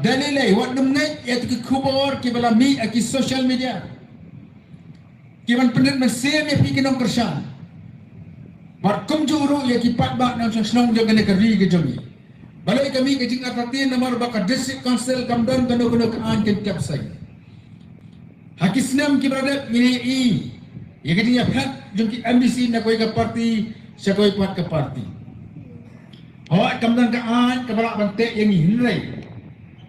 dalilai wat ngai ya tu kubur ki bala mi aki social media ki ban pendet mesem ya pi kinong kersan bar kum juru ya ki pat ba na snong jo gane kari ke jomi balai kami ke jing atati nomor ba ka district council kamdan kano kan ke cap sai hakisnam ki berada mini i ya ke dia phat jom ki MBC na koi ka parti sa koi pat ka parti awak kamdan ka an ka bala bante yang hinrai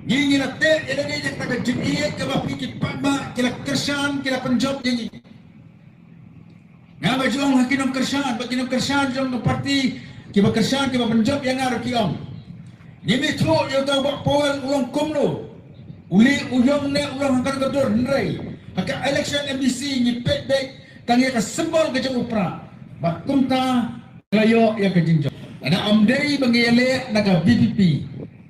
ngi la te ida ngi tak ka jing i ka ba pi ki pat ba kila kersan kila penjob ngi nga ba jong hakinom kersan jong ka parti ki ba kersan ki ba penjob yang ar ki om ni mi tho yo ta ba pol ulang kumno uli uyong ne ulang hangkar gadur nrai haka election MBC ni pet back tangi ka sembol ke jong upra ba kumta layo ya ke jinjo ana amdei bangele na ka VPP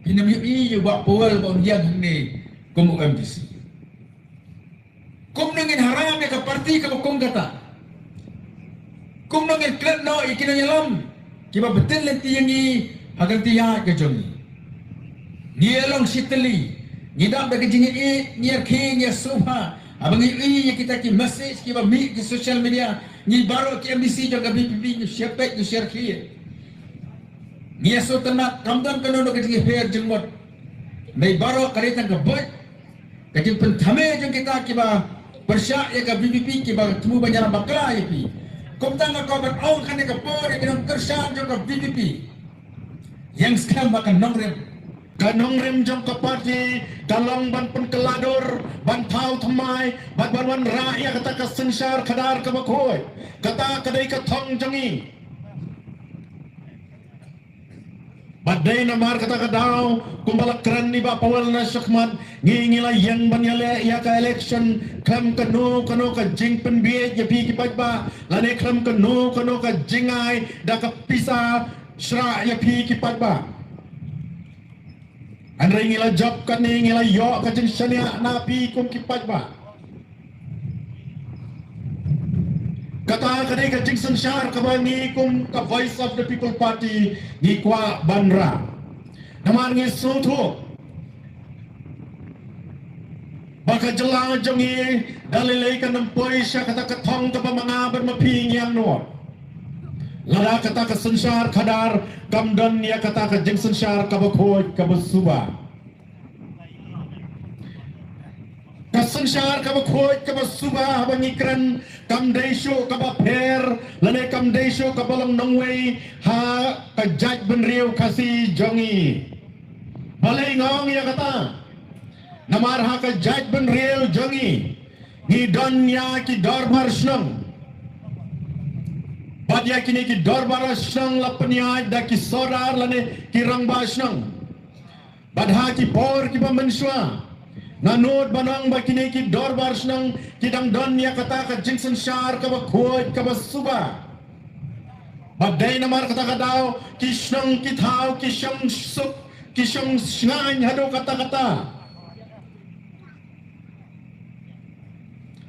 hinam yu ba pol ba undian ni kum MBC kum nangin haram ya ka parti ka kum kata kum nangin klet no ikina yalam kiba betul lenti yang ni agar tiya ke jong ni elong siteli ni dak bagi jingi ni arki ni subha abang ini yang kita ki message ki ba mi di social media ni baru ki MBC jaga VPP ni share ni share ki ni so tanah kamdan kano ke jingi fair jengmot nei baru karita ke boy kajin penthame jeng kita ki ba persya ya ka VPP ki ba temu banyak bakla ya pi komtang ka ban on kan ke por ke nong kersan jaga VPP yang sekarang makan nongrem kanong rem jong ke parti kalong ban pun keladur ban tau thamai ban ban rakyat kata ka sensar khadar ka bakoi kata kadai ka thong jangi badai namar kata ka daw kumbala kran ni ba pawal na syakmat ngingila yang ban yale ya ka election kam kano ka jing pen biet ya pi ki ba lane kam kano ka jingai da ka pisa sra ya pi ki ba Andai ngila job kan ni ngila yo ka jeng sania napi kum kipat ba kata kadai ka jeng sensar ka bangi kum ka voice of the people party ni kwa bandra naman ngi soto baka jelang jongi dalilai ka nampoi sya kata kathong ka mga bermapi yang no lada kata ka sensar khadar kamdan ya kata ka jeng sensar ka bakhoj ka basuba ka sensar ka bakhoj ka basuba bangikran kamdaisyo ka bapher lane kamdaisyo ka balong nongwei ha ka jaj benriu kasi jongi balai ngong ya kata namar ha ka jaj benriu jongi ni donya ki dorbar snong Badia kini ki dorbar snang la peniaj da ki sodar lane ki rangba snang badha ki por ki pamenswa nanod banang ba kini ki dorbar snang ki dang donya kata ka jingsen shar ka ba khoj ka ba suba badai namar kata ka daw ki snang ki thau ki shang suk ki shang snang hado kata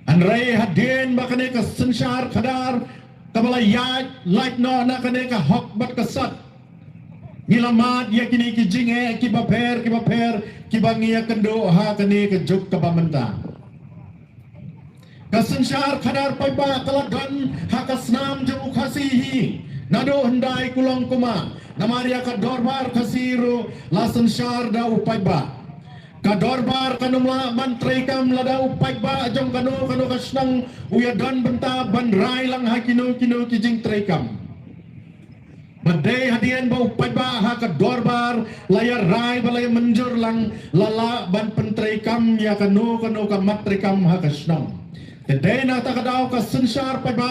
anrai hadin ba kini ka sensar khadar kabala yaj like no na kane ka hok bat kasat nilamat ya kini ki jinge ki bapher ki bangia kendo ha kane ka juk ka bamanta kasensar khadar paiba kalagan ha kasnam jung khasihi nado handai kulong kuma namaria ka dorbar khasiru la sensar da upaiba ka dorbar kanumla mantrai kam lada upai ba jong kano kasnang uyadan benta bandrai lang hakino kino kijing traikam badai hadian ba upai ba ha ka dorbar layar rai balay menjur lang lala ban pentraikam ya kano ka matraikam ha kasnang kedai na ta kadaw ka sensar pa ba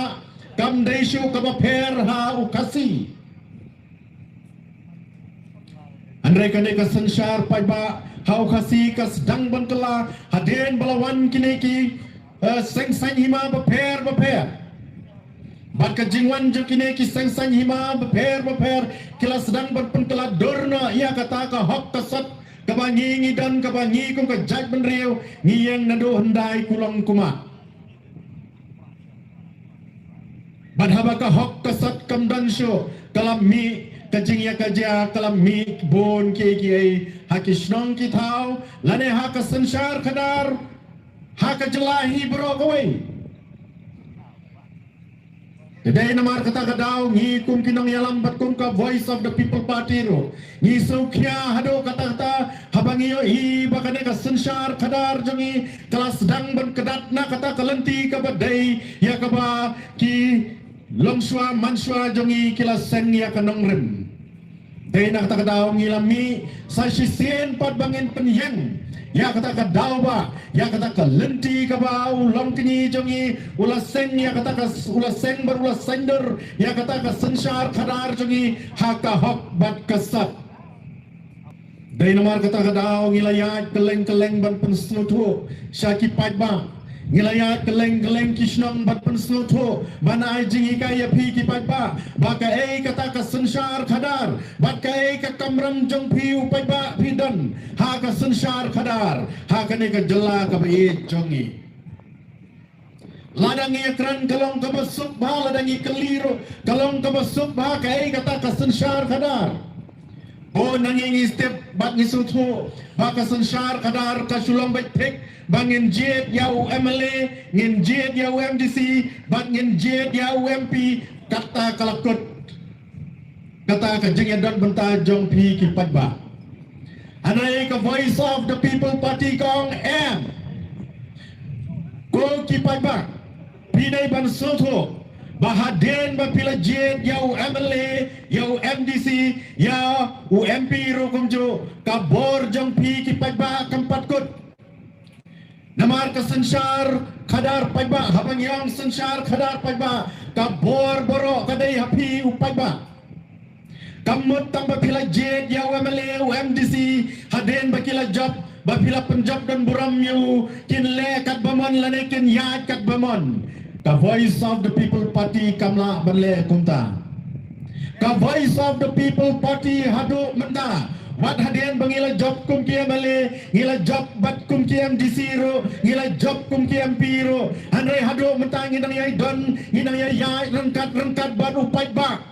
kam deisyo ka bapher ha ukasi andrai kane ka sensar pa ba hau kasi kas dang bantala hadin balawan kineki seng hima bapher bat ka jingwan jo kineki seng hima bapher kila sedang berpentala dorna ia kata ka hok kasat kabangi ngidan kabangi kum ka jaj benriu ngiyeng nado handai kulong kuma badhaba ka hok kasat kamdan syo kalam mi kajing ya kaja kalam mik bon ke ki hakishnong ki thau lane haka sanshar khadar haka jelahi bro koi Today namar kata kadau ngi kum kinong yalam bat kum ka voice of the people party ro ngi sukya hado kata kata habangiyo I bakane ka sanshar khadar jongi kelas dang ban kedat na kata kalenti ka badai ya ka ba ki longswa manswa jongi kelas seng ya kanong rim day na kata kadau ngi lami sa sisien pat bangin penyeng ya kata ka dawa ya kata ka lenti ka ba ulang kini jongi ula seng ya kata ka ula seng bar ula sender ya kata ka sanshar khadar jongi haka hok bat kasat dai namar kata ka daw ngilayat keleng ban penslutu syaki padba ngilayat keleng kishnong bat penslutu banai jingi ka ya phi ki padba baka kata ka sanshar khadar baka ka kamram jong phi upadba phidan ha ka sanshar khadar ha ka ne ka jalla ka be jongi ladang ya kran kalong ka basuk ba ladang I keliro kalong ka basuk ba ka kata ka sanshar khadar Oh nangingi step bat ngisutu baka sanshar kadar ka sulong baik bangin jet yau MLA ngin jet yau MDC bat ngin jet yau MP kata kalakut kata ka jengedon benta jong pi ki padba anai ka voice of the people party kong M ko ki padba pidai ban soto bahaden bapila jet yau MLA yau MDC ya UMP rokumjo kabor jong pi ki padba kampat kut namar ka sanshar khadar padba habang yang sanshar khadar padba kabor boro kadai hapi upadba kamut tam bapila jet yau MLA UMDC haden bakila job bapila penjob dan buram yu kinle kat bamon lane kin yat kat bamon The voice of the people party kamla banle kumta. The voice of the people party hadu menta. Wat hadian bangila job kum ki MLA, ngila job bat kum ki MDC ro, ngila job kum ki MP ro. Andre hadu menta nginang yai don, nginang yai rengkat bat upai bak.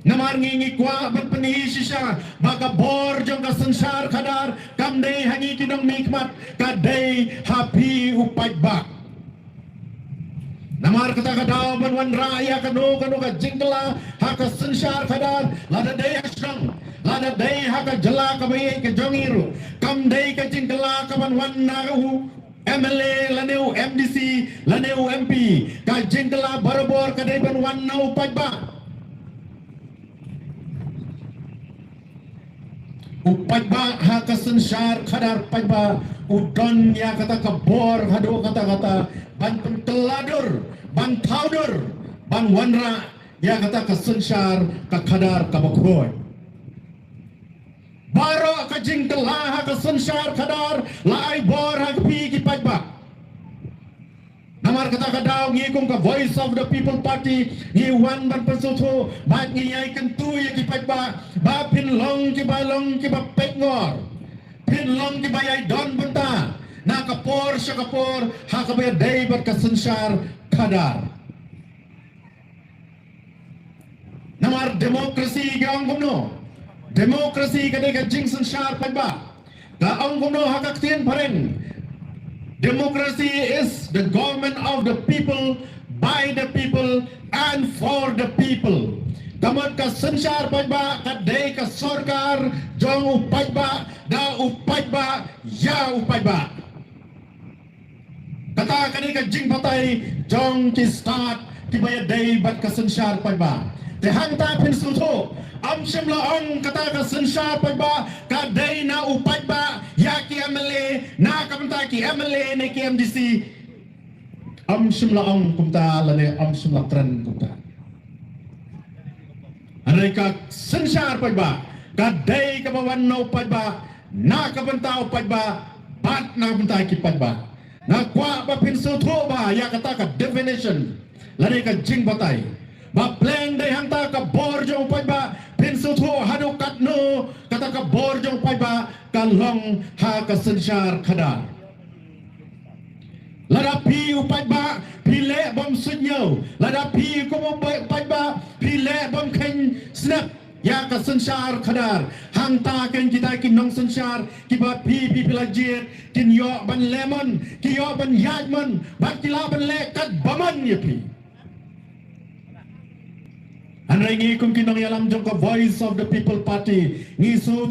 Namar ngingi kwa bat penihi sisa, baka bor jong ka sanshar khadar, kamdei hangi kinong mikmat, kadei hapi upai bak. Namar kata kadau banwan raya kanu ka jingla haka sanshar khadar lada dei hasang lada dei haka jala ka bayi ke jongiru kam dei ka jingla ka banwan nahu MLA laneu MDC laneu MP ka jingla barabor ka dei banwan nau padba upadba haka sanshar khadar padba udon ya kata kabor hadu kata ban penteladur ban powder ban wanra ya kata ka sanshar ka khadar ka bakhoy baro ka jingtela ka sanshar khadar lai bor ha pi ki padba namar kata ka daw ngi kum ka voice of the people party ngi wan ban pensuto bat ngi ai kentu ya ki padba ba pin long ki ba pekngor pin long ki ba ai don benta na kapor sa kapor hakabay day bat ka sanshar khadar namar demokrasi gang gumno demokrasi kadai ka jing sanshar padba ka ang gumno hakaktin pareng democracy is the government of the people by the people and for the people kamat ka sanshar padba kadai ka sarkar jong upadba da upadba ya upadba kata kani ka jing patay jong ki start ki bayad day bat ka sanshar padba te hang ta pin suto am shimla ong kata ka sanshar padba ka day na upadba ya ki MLA na kamta ki MLA ne ki MDC am shimla ong kumta lane am shimla tren kumta anay ka sanshar padba ka day ka bawan na upadba na kamta upadba bat na kamta ki padba na kwa ba pinsuto ba ya kata ka definition lani ka jing batay ba pleng day hangta ka borjo upay ba pinsuto hado katno kata ka borjo upay ba kalong ha ka sanshar khadar lada pi upay ba pile bom sunyo lada pi ko upay ba pile bom ken snap ya ka sensar khadar hang ta ken kita kin nong sensar ki ba pi pelajir kin yo ban lemon ki yo ban yajman ba kila ban le kat baman ye pi anai ngi kum kin nong yalam jong ko voice of the people party ngi su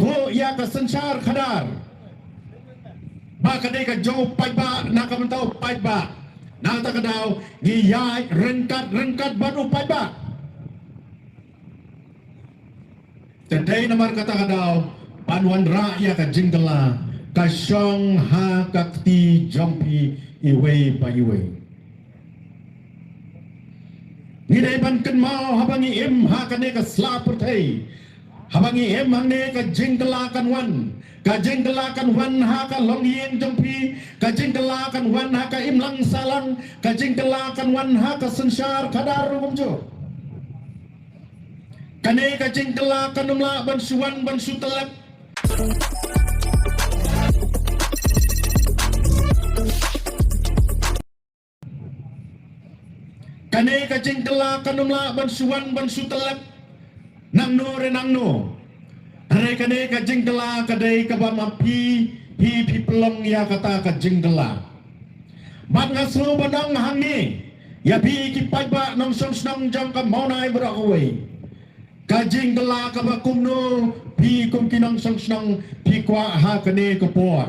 tho ya ka sensar khadar ba ka dei ka jo pai ba na ka mentau pai ba na ta ka dau ngi yai rengkat baru pai ba Tadai namar kata kadau panuan rakyat ka jingla ka syong ha kakti jompi iwe pa iwe. Ni dai ban kan mau habangi em ha ka ne ka slapur thai. Habangi em hang ne ka jingla kan wan ha ka long yen jompi ka jingla kan wan ha ka im lang salang ka jingla kan wan ha ka sensar kadar rumjo. Kane ka jingkala kanumla ban suwan ban sutelak Kane ka jingkala kanumla ban suwan ban sutelak nang no Hare kane ka jingkala kadai ka ba mapi pi pelong ya kata ka jingkala Bat ngasro banang hangi ya pi ki pai ba nong song snong jong ka maunai berakoi Kajing gela ka ba kumno pi kum kinang sang pi kwa ha kane ko por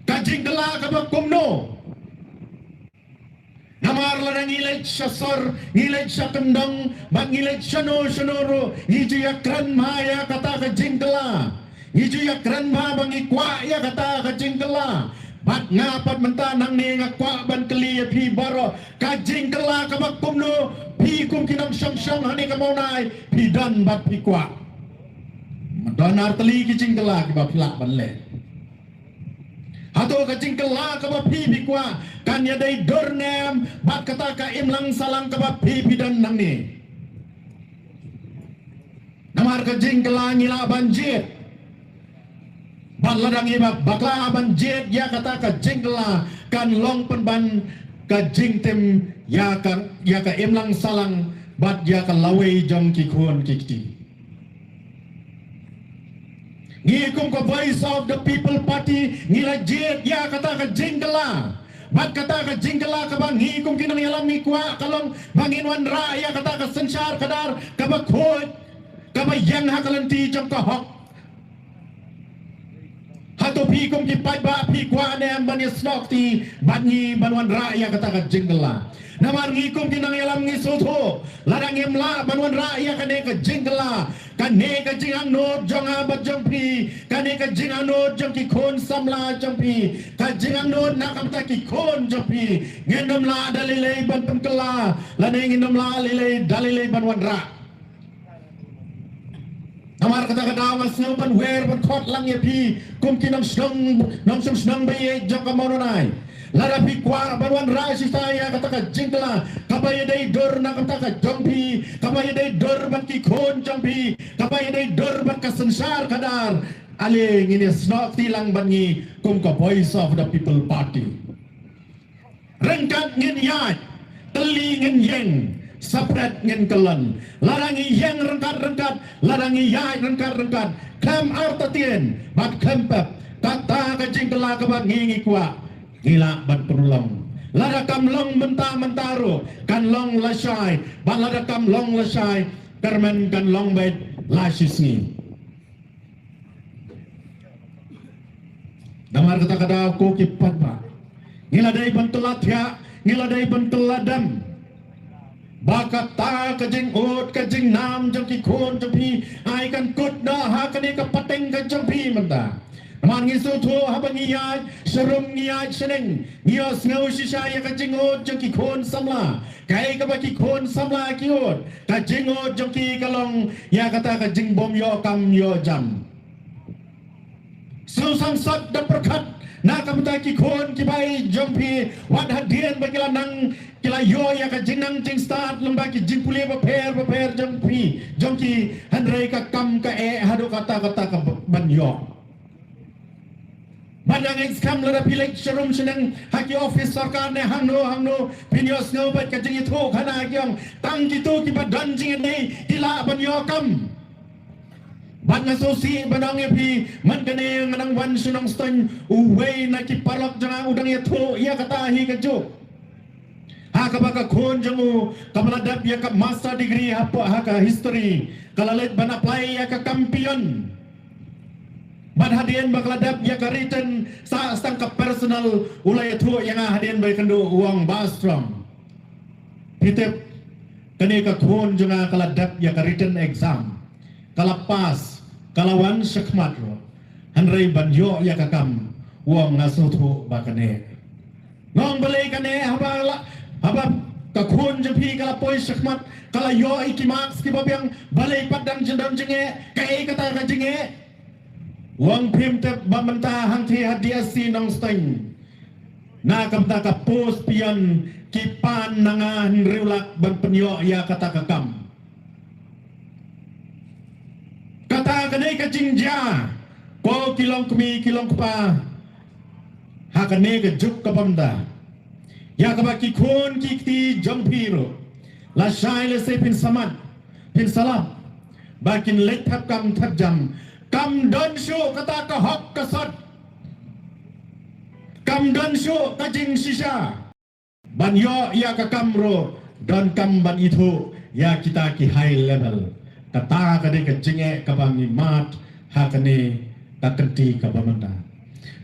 Kajing gela ka ba kumno Namar la ngilay sa sor ngilay sa kendang bang ngilay sa sonoro ngiju ya kran maya kata kajing gela ngiju ya kran ma bang ikwa ya kata kajing gela Bat ngapat mentanang ni ngakwa ban keli pi baro kajing gela ka ba kumno pi kum kinang sang hani ka maunai pi dan bat pi kwa donar teli kicing gela ka ba pilak ban le Hato kacing gela ka ba pi kwa kan ya dai dornem bat kata ka imlang salang ka ba pi dan nang ni Namar kacing gela ngila banjir Ban ladang iba bakla banjir ya kata ka jingla kan long penban ka jingtem ya ka imlang salang bat ya ka lawe jong ki khon kikti ngi kum ko voice of the people party ngila jet ya kata ka jingla bat kata ka jingla ka bang ngi kum kinang yalam mi kwa kalong bangin wan ra ya kata ka sensar kadar ka ba khot ka ba yang hakalanti jong ka hok Hato pi kum ki pai ba pi kwa ne ban ya snok ti ban ngi banwan ra ya kata ka jingla namar ngi kum kinang yalam ngi sotho ladang imla banwan ra ya kane ka jingla kane ka jingang no jong abat jong pi kane ka jingang no jong ki khon samla jong pi ka jingang no na kam ta ki khon jong pi ngendom la dalilei ban pemkela lane ngendom la lilei dalilei banwan ra Namar kata kata masno ban wer ban khot lang ye pi kum kinam snong baye jong ka mononai lara pi kwa banwan ra si saya kata ka jingla kabaye dai dor na kata ka jompi kabaye dai dor ban ki khon jompi kabaye dai dor ban ka sensar kadar ale ngini snok tilang ban ngi kum ka voice of the people party rengkat ngin yat teli ngin yeng Sapret ngin kelan larangi yang rengkat larangi yai rengkat kam artatien bat kempep kata kajing kela ke bat ngingi kwa gila bat perulong lada kam long mentaro kan long lasai bat lada kam long lasai kermen kan long bait lasisni damar kata kada ko kipat ba ngiladai bantulat ya ngiladai bantuladam Bakat ta kajing ut kajing nam jong ki khon jong pi ai kan kut da ha kane ka pateng ka jong pi manta man ngi so tho ha bangi ya serum ngi ya seneng ngios ngau si sa ya kajing ut jong ki khon samla kai ka ba ki khon samla ki ut kajing ut jong ki kalong ya kata kajing bom yo kam yo jam so samsat da perkat na kamuta ki khon ki bai jong pi wat hadien ba kila nang kila yo ya ka jinang jing start lomba ki jing pule ba per jong pi jong ki handrai ka kam ka hado kata ka ban yo Bandang ekskam lada pilek serum seneng haki office sarkar ne hangno pinyos ngobat ka jing itu khana kyong tang gitu kiba dan jing nei hila banyo kam ban ngasosi bandang epi man kane nganang wan sunong ston uwei na ki parlok janga udang itu ia kata hi kejo ha ka baka khon jangu kabaladap ya ka master degree apa ha ka history kalalet ban apply ya ka kampion ban hadian bakladap ya ka written sa stang ka personal ulay thu yang hadian bay kando uang bastrom hitep kani ka khon junga kaladap ya ka written exam kalapas kalawan syakmat ro hanrei banyo ya ka kam uang ngaso thu bakane ngong balay kane haba ka khon jepi kala poi syakmat kala yo ikimax kibabyang balay padang jendam jenge kai kata ka jenge Wang pim te bamanta hang thi hadia si nong steng na kamta ka pos pian kipan nangan riulak ban penyo ya kata kakam kata kane ka jingja ko kilong kumi kilong pa ha kane ka juk ka bamda ya ka ba ki khon ki ti jampiro la shai le se pin samat pin salam bakin lek thap kam thap jam kam don shu kata ka hok ka sot kam don shu ka jing sisa ban yo ya ka kamro don kam ban itu ya kita ki high level kata ka de ka jinge ka bangi mat ha ka ne ka kenti ka bamanda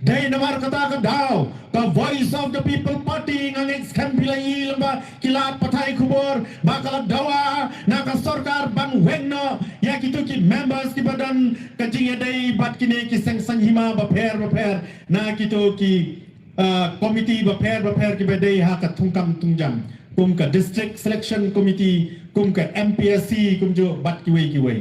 dai namar kata ka daw ka voice of the people party ngang exkan bilai lamba kila patai kubur bakal dawa na ka sarkar bang wengno ya kitu ki members ki badan ka jinge dai bat kine ki sang sang hima ba pher na kitu ki committee ba pher ki badai ha ka thungkam tungjam kum ka district selection committee kum ka MPSC kum jo bat ki wei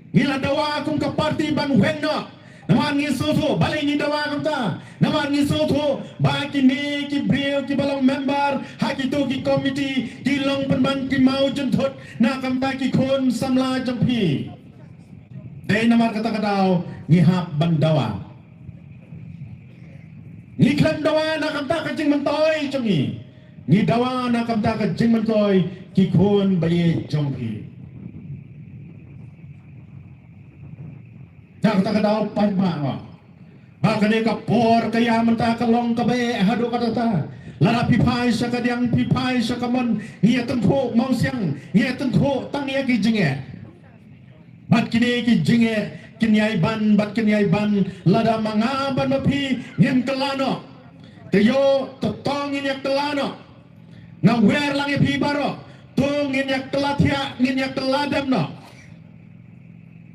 ngila dawa kum ka party bang wengno Naman ngi soto balay ni dawa kanta naman ngi soto ba kini ki brio ki balong member hakito ki committee ki long penban ki mau juntot na kamta ki khon samla jampi dai namar kata kadaw ngi hap bandawa ngi klan dawa na kamta ka jing mantoy chungi ngi dawa na kamta ka jing mantoy ki khon baye jampi Nak kata daw panma wa. Bakane ka por kaya menta kalong ka be hado kata ta. Lara pipai sa kadyang pipai sa kamon ngiya tengko mau siang ngiya tengko tang ya ki jinge. Bat kini ki jinge kinyai ban bat kinyai ban lada mangaban mapi ngin kelano. Teyo totong ngin yak kelano. Na wer lang pi baro. Tung ngin yak kelatia ngin yak keladam no.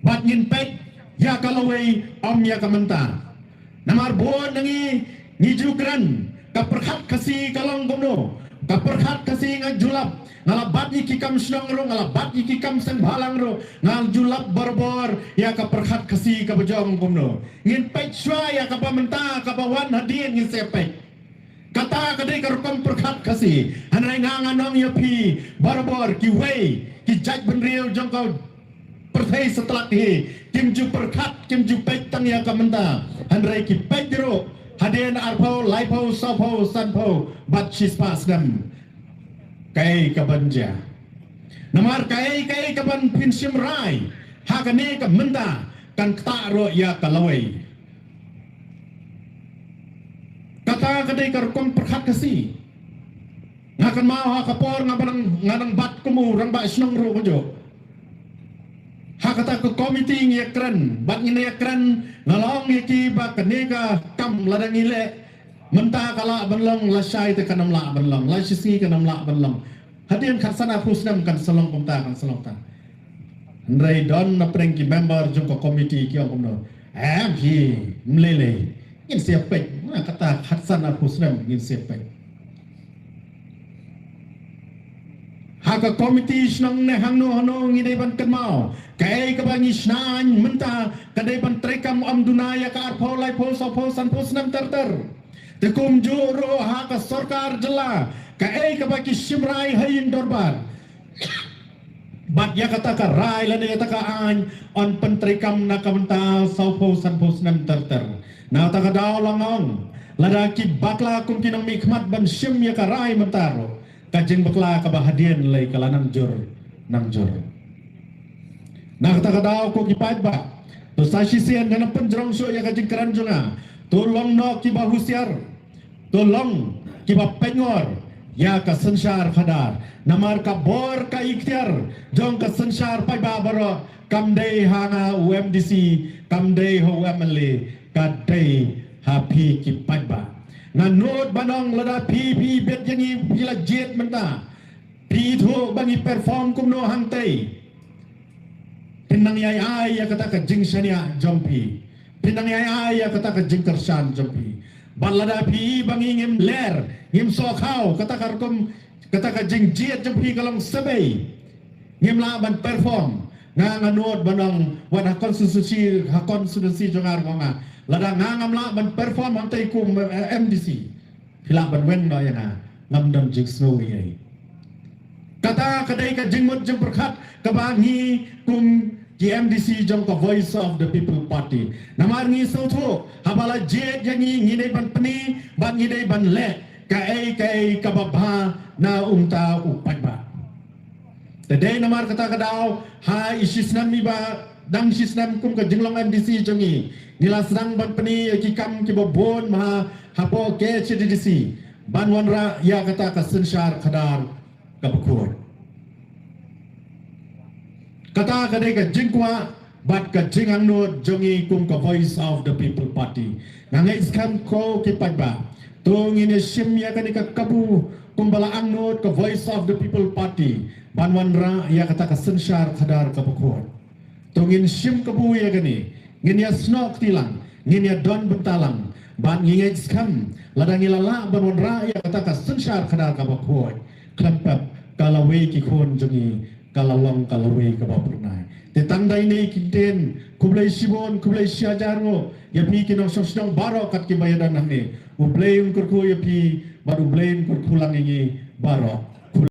Bat ngin pek ya kalawai om ya kamenta namar bon nangi ngijukran kaperhat kasi kalong gumno kaperhat kasi ngajulap ngalabat ni kikam snong ro ngalabat ni kikam sang balang ro ngaljulap borbor ya kaperhat kasi kabajong gumno ngin pek shwa ya kapamenta kabawan hadien ngin sepek kata kadai karkom perhat kasi hanai nganganong ya pi borbor ki wei ki jaj benriu jongkau perthai setelah ki kimju perkat kimju pek tang ya kamenta handrai ki pedro hadian arpau laipau sapau sanpau bat chispas dam kai kabanja namar kai kaban pinsim rai hakane kamenta kan taro ya kalawai kata kadai karkom perkat kasi ngakan mau hakapor nganang bat kumu rang ba snong ro kojo hakata ko committee ngi ekran bat ngi ekran ngalong ki ba kaneka kam ladang ile menta kala banlong lasai te kanam la banlong la sisi kanam la banlong hadian kharsana pusnam kan salong pumta kan salong ta ndrai don na preng ki member jong ko committee ki om no ki mlele ngin siapek na kata kharsana pusnam ngin siapek haka committee snong ne hangno hano ngi dei ban kemau kai ka bangi snan menta kadai ban trekam am dunaya ka arpau lai pos san pos nam terter te kum juro haka sarkar jela kai ka baki simrai hain dorbar bat ya kata ka rai lan ya taka an on pentrikam na kamenta saupo sanpos nam terter na taka daw langong lada ki bakla kum kinang mikmat ban sim ya ka rai mentaro kajing bakla ka bahadian lay kalanang jur nang jur na taka daw ko kipat ba to sashi sian ganang penjrong so ya kajing keranjunga tolong no ki bahusiar tolong ki pengor ya ka sensar khadar namar ka bor ka ikhtiar jong ka sensar pai babaro kamdei hanga UMDC kamdei ho UMLE kadei happy ki paiba na not banong lada PP bet yangi bila jet menta pi tho bangi perform kumno hangtei pinang yai ai ya kata ka jing shania jompi pinang yai ai ya kata ka jing kersan jompi balada pi bangi ngim ler ngim so khau kata karkum kata ka jing jet jompi kalong sebei ngim la ban perform nga nganod banang wana konstitusi jongar nga lada ngam la ban perform antai kum MDC hila ban wen no yana ngam dam jing snow yai kata kadai ka jingmut jeng perkhat kabangi kum GMDC jong ka Voice of the People Party namar ngi sauto habala jet yangi ngidai ban peni ban ngidai ban le ka ka babha na umta upat ba today namar kata kadaw ha isisnam ni ba dang sisnam kum ka jinglong MDC jongi nila sedang ban peni ki kam ki bobon ma hapo ke CDC ban wanra ya kata ka sensar khadar ka bukur kata kadai ka jingkwa bat ka jingang no jongi kum ka Voice of the People Party nangai skam ko ki padba tung ini sim ya kani ka kabu kumbala ang no ka Voice of the People Party banwan ra ya kata ka sensar khadar ka bukur tungin sim kabu ya kani ngin ya snok tilang ngin ya don bentalang ban ngingai skam ladang ilala banwan ra ya kata ka sensar khadar ka bukur klampap kalawe ki khon jongi kalalong kalawe kabapurnai tetandai nei kinten kublai sibon kublai siajarmo yapi kinong sosnong baro kat kibayadan nahne ublay kurku yapi baru ublay kurkulang ini baro